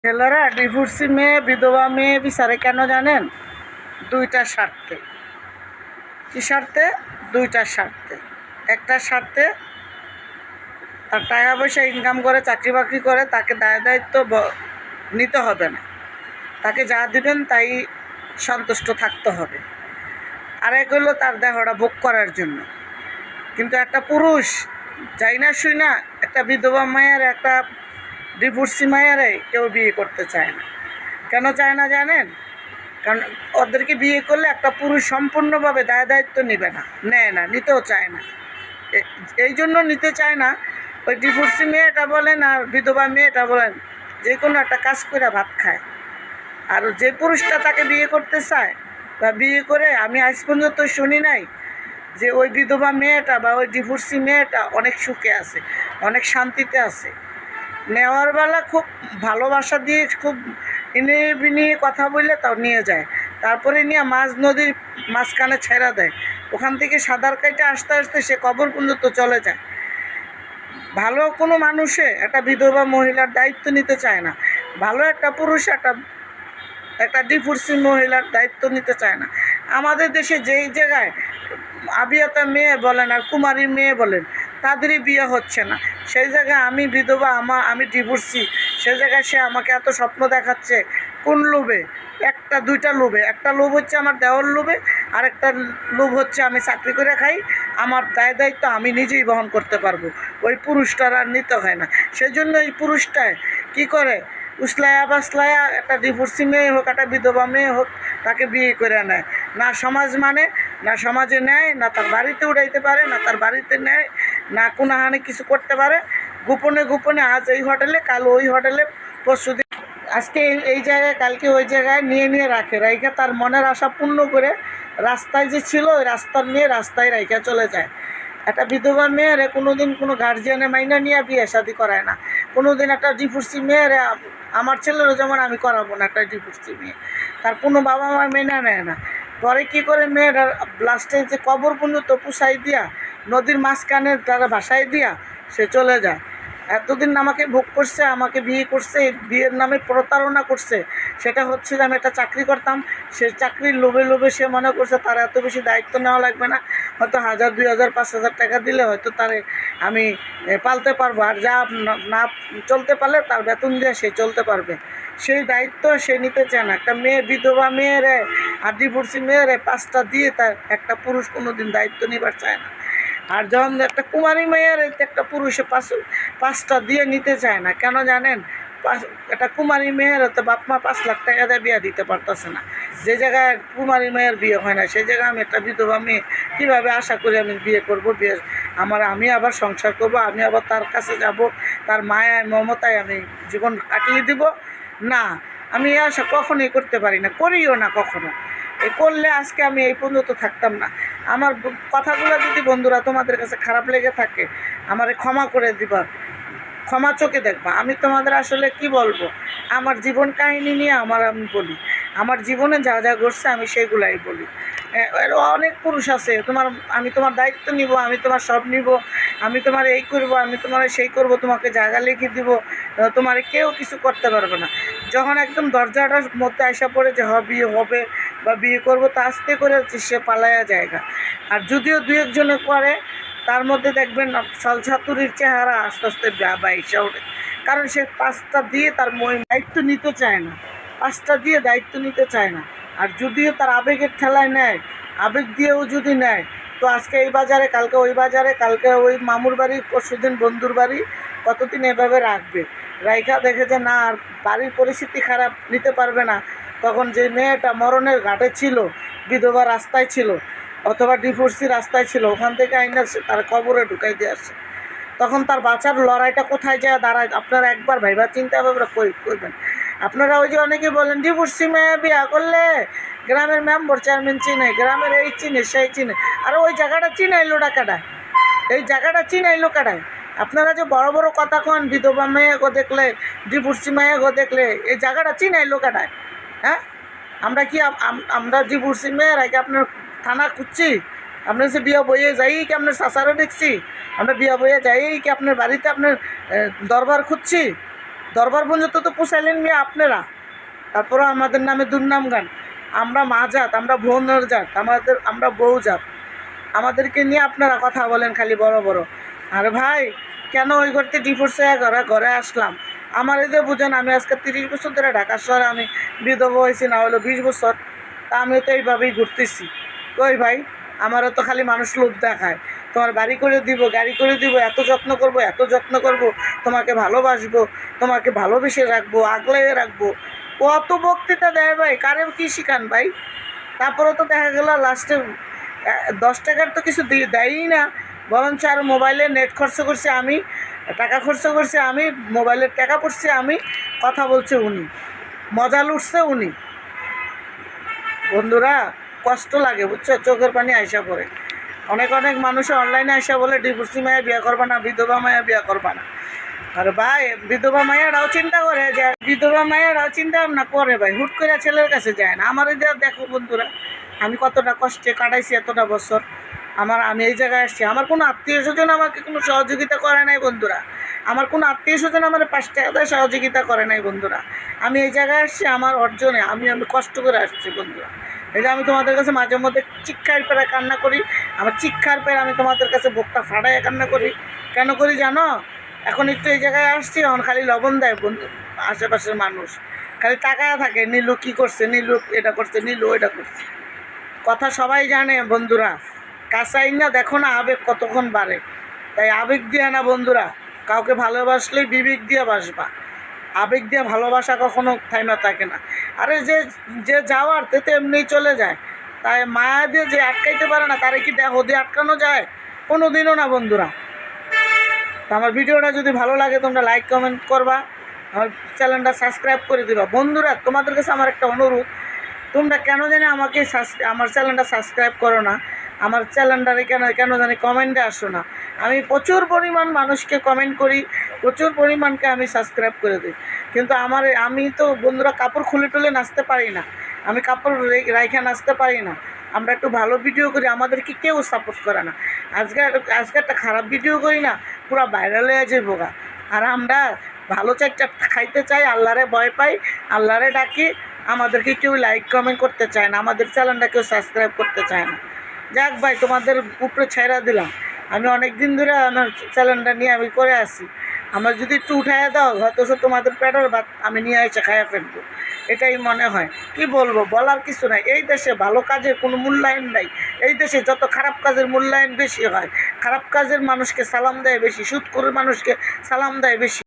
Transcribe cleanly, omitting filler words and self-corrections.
ছেলেরা ডিভোর্সি মেয়ে বিধবা মেয়ে বিচারে কেন জানেন? দুইটা স্বার্থে। কী স্বার্থে? দুইটা স্বার্থে। একটা স্বার্থে তার টাকা পয়সা ইনকাম করে চাকরি বাকরি করে তাকে দায় দায়িত্ব নিতে হবে না, তাকে যা দিবেন তাই সন্তুষ্ট থাকতে হবে। আরেক হলো তার দেহটা ভোগ করার জন্য। কিন্তু একটা পুরুষ যাই না শুই না একটা বিধবা মায়ের একটা ডিভোর্সি মায়েরে কেউ বিয়ে করতে চায় না। কেন চায় না জানেন? কারণ ওদেরকে বিয়ে করলে একটা পুরুষ সম্পূর্ণভাবে দায় দায়িত্ব নেবে না, নেয় না, নিতেও চায় না। এই জন্য নিতে চায় না। ওই ডিভোর্সি মেয়েটা বলেন আর বিধবা মেয়েটা বলেন, যে কোনো একটা কাজ করে ভাত খায়। আর যে পুরুষটা তাকে বিয়ে করতে চায় বা বিয়ে করে, আমি আজ পর্যন্ত শুনি নাই যে ওই বিধবা মেয়েটা বা ওই ডিভোর্সি মেয়েটা অনেক সুখে আছে, অনেক শান্তিতে আছে। নেওয়ার বেলা খুব ভালোবাসা দিয়ে খুব ইনিয়ে বিনিয়ে কথা বললে তাও নিয়ে যায়, তারপরে নিয়ে মাঝ নদীর মাঝখানে ছেড়া দেয়। ওখান থেকে সাঁতার কাইটে আসতে আসতে সে কবর পর্যন্ত চলে যায়। ভালো কোনো মানুষে একটা বিধবা মহিলার দায়িত্ব নিতে চায় না। ভালো একটা পুরুষ একটা একটা ডিভোর্সি মহিলার দায়িত্ব নিতে চায় না। আমাদের দেশে যেই জায়গায় আবিয়াতা মেয়ে বলেন আর কুমারী মেয়ে বলেন তাদেরই বিয়ে হচ্ছে না, সেই জায়গায় আমি বিধবা, আমি ডিভোর্সি, সেই জায়গায় সে আমাকে এত স্বপ্ন দেখাচ্ছে কোন লোভে? একটা দুইটা লোভে। একটা লোভ হচ্ছে আমার দেওয়ার লোভে, আর একটা লোভ হচ্ছে আমি চাকরি করে খাই, আমার দায় দায়িত্ব আমি নিজেই বহন করতে পারবো। ওই পুরুষটার আর নিতে হয় না। সেই জন্য এই পুরুষটায় কী করে, উসলায়া বাসলায়া একটা ডিভোর্সি মেয়ে হোক একটা বিধবা মেয়ে হোক তাকে বিয়ে করে নেয়। না সমাজ মানে, না সমাজে নেয়, না তার বাড়িতে উড়াইতে পারে, না তার বাড়িতে নেয়, না কোনোহানে কিছু করতে পারে। গোপনে গোপনে আজ এই হোটেলে কাল ওই হোটেলে, পরশুদিন আজকে এই জায়গায় কালকে ওই জায়গায় নিয়ে নিয়ে রাখে, রাইখা তার মনের আশা পূর্ণ করে রাস্তায় যে ছিল ওই রাস্তার নিয়ে রাস্তায় রাইখা চলে যায়। একটা বিধবা মেয়েরে কোনো দিন কোনো গার্জিয়ানে মাইনা নিয়ে বিয়ে শাদি করায় না। কোনো দিন একটা ডিভোর্সি মেয়েরে, আমার ছেলেরও যেমন আমি করাবো না একটা ডিভোর্সি মেয়ে, তার কোনো বাবা মা মেনে নেয় না। পরে কী করে মেয়েটার লাস্টে যে কবর পর্যন্ত পুষাই দিয়া নদীর মাঝখানে তারা ভাসাই দিয়া সে চলে যায়। এতদিন আমাকে ভোগ করছে, আমাকে বিয়ে করছে, বিয়ের নামে প্রতারণা করছে। সেটা হচ্ছে যে আমি একটা চাকরি করতাম, সে চাকরির লোভে লোভে সে মনে করছে তার এত বেশি দায়িত্ব নেওয়া লাগবে না, হয়তো 1000 2000 5000 টাকা দিলে হয়তো তারে আমি পালতে পারবো, আর যা না চলতে পারলে তার বেতন দিয়ে সে চলতে পারবে। সেই দায়িত্ব সে নিতে চায় না। একটা মেয়ে বিধবা মেয়েরে আর ডিভোর্সি মেয়েরে 5টা দিয়ে তার একটা পুরুষ কোনো দিন দায়িত্ব নিবার চায় না। আর যখন একটা কুমারী মেয়ের একটা পুরুষে 5টা দিয়ে নিতে চায় না, কেন জানেন? একটা কুমারী মেয়ের তো বাপ মা 5 লাখ টাকা দিয়ে বিয়ে দিতে পারতেছে না। যে জায়গায় কুমারী মেয়ের বিয়ে হয় না সেই জায়গায় আমি একটা বিধবা মেয়ে কীভাবে আশা করি আমি বিয়ে করব? বিয়ে আমি আবার সংসার করব, আমি আবার তার কাছে যাব, তার মায়ায় মমতায় আমি জীবন কাটিয়ে দিব? না, আমি এই আশা কখনোই করতে পারি না, করিও না কখনো। করলে আজকে আমি এই পর্যন্ত থাকতাম না। আমার কথাগুলো যদি বন্ধুরা তোমাদের কাছে খারাপ লেগে থাকে আমারে ক্ষমা করে দিবা, ক্ষমা চোখে দেখবা। আমি তোমাদের আসলে কি বলবো, আমার জীবন কাহিনী নিয়ে আমি বলি, আমার জীবনে যা যা ঘটছে আমি সেগুলাই বলি। অনেক পুরুষ আছে আমি তোমার দায়িত্ব নিব, আমি তোমার সব নিব, আমি তোমার এই করব, আমি তোমার সেই করব, তোমাকে জায়গা লিখে দিব, তোমার কেউ কিছু করতে পারবে না। যখন একদম দরজাটার মধ্যে আসা পড়ে যে বিয়ে হবে বা বিয়ে করবো, তা আস্তে করে সে পালায়া জায়গা। আর যদিও দু একজনে করে তার মধ্যে দেখবেন ছলছাতুরির চেহারা আস্তে আস্তে বাইসা ওঠে। কারণ সে 5টা দিয়ে তার দায়িত্ব নিতে চায় না, 5টা দিয়ে দায়িত্ব নিতে চায় না। আর যদিও তার আবেগের ঠেলায় নেয়, আবেগ দিয়েও যদি নেয়, তো আজকে এই বাজারে কালকে ওই বাজারে, কালকে ওই মামুর বাড়ি, পরশুদিন বন্ধুর বাড়ি, কতদিন এভাবে রাখবে। রাইখা দেখে যে না আর বাড়ির পরিস্থিতি খারাপ, নিতে পারবে না, তখন যে মেয়েটা মরণের ঘাটে ছিল, বিধবা রাস্তায় ছিল অথবা ডিভোর্সি রাস্তায় ছিল, ওখান থেকে আইনা তার কবরে ঢুকাই দিয়ে আসে। তখন তার বাঁচার লড়াইটা কোথায় যায় দাঁড়ায়? আপনারা একবার ভাইবা চিন্তা ভাবনা করবেন। আপনারা ওই যে অনেকে বলেন ডিভোর্সি মেয়ে বিয়া করলে গ্রামের মেম্বার চেয়ারম্যান চিনে, গ্রামের এই চিনে সেই চিনে। আর ওই জায়গাটা চিনাইলো কাটায়, এই জায়গাটা চিনাইলো কাটায়। আপনারা যে বড় বড় কথা কন বিধবা মেয়ে গো দেখলে, ডিভোর্সি মেয়ে গো দেখলে, এই জায়গাটা চিনাইলো কাটায়? হ্যাঁ, আমরা কি আমরা ডিভোর্সি মেয়েরা কি আপনার থানা খুঁজছি? আপনার সে বিয়া বইয়ে যাই কি আপনার চাচারে দেখছি? আমরা বিয়া বইয়ে যাই কি আপনার বাড়িতে আপনার দরবার খুঁজছি? দরবার পর্যন্ত তো পোষাইলেন মেয়ে আপনারা, তারপরে আমাদের নামে দুর্নাম গান। আমরা মা জাত, আমরা বোনের জাত, আমরা বউ জাত, আমাদেরকে নিয়ে আপনারা কথা বলেন খালি বড় বড়। আর ভাই কেন ওই করতে ডিভোর্স হয়ে ঘরে আসলাম? আমার এই যে বুঝেন, আমি আজকে 30 বছর ধরে ঢাকা শহরে আমি বিধবা হয়েছি, না হলো 20 বছর। তা আমিও তো এইভাবেই ঘুরতেছি। কই ভাই, আমারও তো খালি মানুষ লোভ দেখায়, তোমার বাড়ি করে দিব, গাড়ি করে দিব, এত যত্ন করব, এত যত্ন করব, তোমাকে ভালোবাসবো, তোমাকে ভালোবেসে রাখবো, আগলাইয়ে রাখবো। কত বক্তৃতা দেয় ভাই, কারে কী শিখান ভাই? তারপরেও তো দেখা গেল লাস্টে 10 টাকার তো কিছু দেয়ই না, বরঞ্চ আর মোবাইলে নেট খরচ করছে আমি, টাকা খরচ করছে আমি, মোবাইলের টাকা পড়ছে আমি, কথা বলছে উনি, মজা লুটছে উনি। বন্ধুরা কষ্ট লাগে বুঝছো, চোখের পানি আইসা পড়ে। অনেক মানুষে অনলাইনে আইসা বলে ডিভোর্সি মায়া বিয়া করবা না, বিধবা মায়া বিয়া করবা না। আর ভাই বিধবা মায়েরাও চিন্তা করে, যে বিধবা মায়েরাও চিন্তা ভাবনা করে ভাই, হুট করে ছেলের কাছে যায় না। আমার এই যে দেখো বন্ধুরা, আমি কতটা কষ্টে কাটাইছি এতটা বছর। আমি এই জায়গায় আসছি, আমার কোনো আত্মীয় স্বজন আমাকে কোনো সহযোগিতা করে নাই বন্ধুরা। আমার কোনো আত্মীয় স্বজন আমার 5 টাকা দিয়ে সহযোগিতা করে নাই বন্ধুরা। আমি এই জায়গায় আসছি আমার অর্জনে, আমি কষ্ট করে আসছি বন্ধুরা। এই যে আমি তোমাদের কাছে মাঝে মধ্যে চিৎকার পেরে কান্না করি, আমার চিৎকার পেরে আমি তোমাদের কাছে বুকটা ফাটাইয়া কান্না করি। কেন করি জানো? এখন একটু এই জায়গায় আসছি, এখন খালি লবণ দেয় বন্ধু, আশেপাশের মানুষ খালি তাকায় থাকে, নীলু কী করছে, নীলু এটা করছে, নীলু ওইটা করছে। কথা সবাই জানে বন্ধুরা, কাঁচাই না দেখো না আবেগ কতক্ষণ বাড়ে। তাই আবেগ দিয়ে না বন্ধুরা, কাউকে ভালোবাসলেই বিবেক দিয়ে বাসবা, আবেগ দিয়ে ভালোবাসা কখনো থাইমা থাকে না। আরে যে যাওয়ার তে তো এমনিই চলে যায়, তাই মায়া দিয়ে যে আটকাইতে পারে না, তারে কি দেহ দিয়ে আটকানো যায়? কোনো দিনও না বন্ধুরা। তো আমার ভিডিওটা যদি ভালো লাগে তোমরা লাইক কমেন্ট করবা, আমার চ্যানেলটা সাবস্ক্রাইব করে দিবা। বন্ধুরা তোমাদের কাছে আমার একটা অনুরোধ, তোমরা কেন জানি আমাকে আমার চ্যানেলটা সাবস্ক্রাইব করো না, আমার চ্যানেলটারে কেন জানি কমেন্টে আসো না। আমি প্রচুর পরিমাণ মানুষকে কমেন্ট করি, প্রচুর পরিমাণকে আমি সাবস্ক্রাইব করে দিই, কিন্তু আমি তো বন্ধুরা কাপড় খুলে টুলে নাচতে পারি না, আমি কাপড় রাইখা নাচতে পারি না। আমরা একটু ভালো ভিডিও করি, আমাদেরকে কেউ সাপোর্ট করে না। আজকে একটা খারাপ ভিডিও করি না, পুরো ভাইরাল হয়ে যাবো গা। আর আমরা ভালো চাইটা খাইতে চাই, আল্লাহরে ভয় পাই, আল্লাহরে ডাকি, আমাদেরকে কেউ লাইক কমেন্ট করতে চায় না, আমাদের চ্যানেলটা কেউ সাবস্ক্রাইব করতে চায় না। যাক ভাই, তোমাদের উপরে ছেড়া দিলাম। আমি অনেক দিন ধরে আমার চ্যানেলটা নিয়ে আমি করে আসি, আমার যদি একটু উঠাইয়া দাও হয়তো তোমাদের পেটের ভাত আমি নিয়ে এসে খাইয়া ফেলবো, এটাই মনে হয়। কি বলবো, বলার কিছু নাই। এই দেশে ভালো কাজের কোনো মূল্যায়ন নাই, এই দেশে যত খারাপ কাজের মূল্যায়ন বেশি হয়, খারাপ কাজের মানুষকে সালাম দেয় বেশি, সুদ করে মানুষকে সালাম দেয় বেশি।